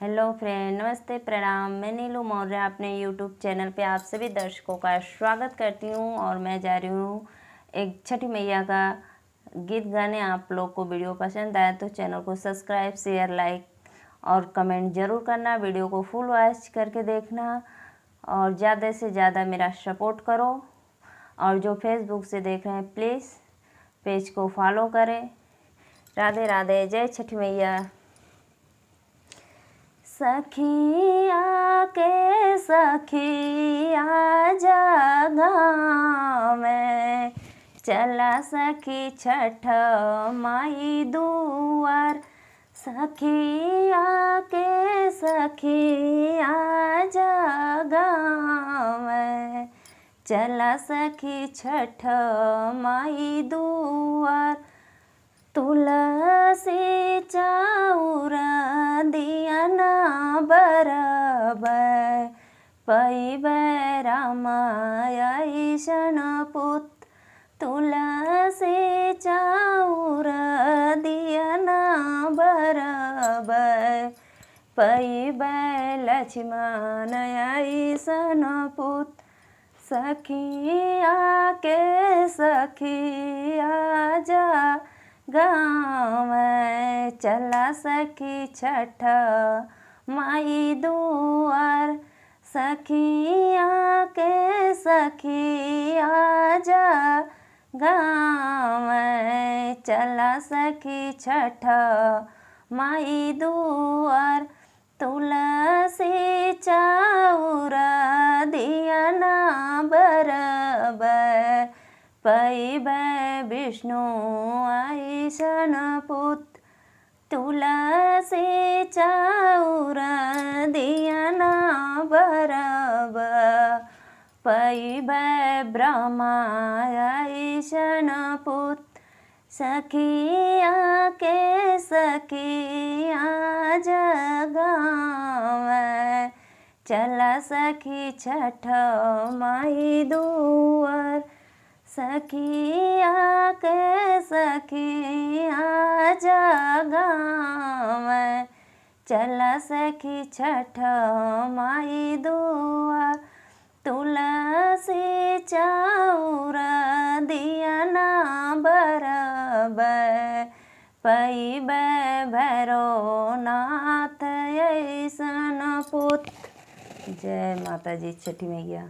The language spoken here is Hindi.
हेलो फ्रेंड, नमस्ते, प्रणाम। मैं नीलू मौर्य अपने यूट्यूब चैनल पे आप सभी दर्शकों का स्वागत करती हूँ। और मैं जा रही हूँ एक छठी मैया का गीत गाने। आप लोग को वीडियो पसंद आए तो चैनल को सब्सक्राइब, शेयर, लाइक और कमेंट ज़रूर करना। वीडियो को फुल वॉच करके देखना और ज़्यादा से ज़्यादा मेरा सपोर्ट करो। और जो फेसबुक से देख रहे हैं प्लीज़ पेज को फॉलो करें। राधे राधे, जय छठी मैया। सखिया के सखिया जा गाँव में, चला सखी छठ माई दुआर। सखिया के सखिया जा गाँव में, चला सखी छठ माई दुआर। तुलसी चाउर दिया ना बराबर, पैबै रामाया ईशन पुत। तुलसी चाउर दिया ना बराबर, पैबै लक्ष्मण ईशन पुत। सखिया के सखिया जा गाँव में, चला सखी छठ माई दुआर। सखिया के सखिया जा गाँव में, चला सखी छठ माई दुआर। तुलसी चाउर दिया ना बराबर, पैबै विष्णु ईशन पुत। तुलसी चाउर दिया ना बराबर, पैबै ब्रह्मा ईशन पुत। सखिया के सखिया जा गाँव में, चला सखी छठ माई दुआर। सखिया के सखिया जा गाँव में, चला सखी छठ माई दुआर। तुलसी चाउर दिया ना बराबर, पैबै भैरवनाथ ईशन पुत। जय माता जी छठी मैया।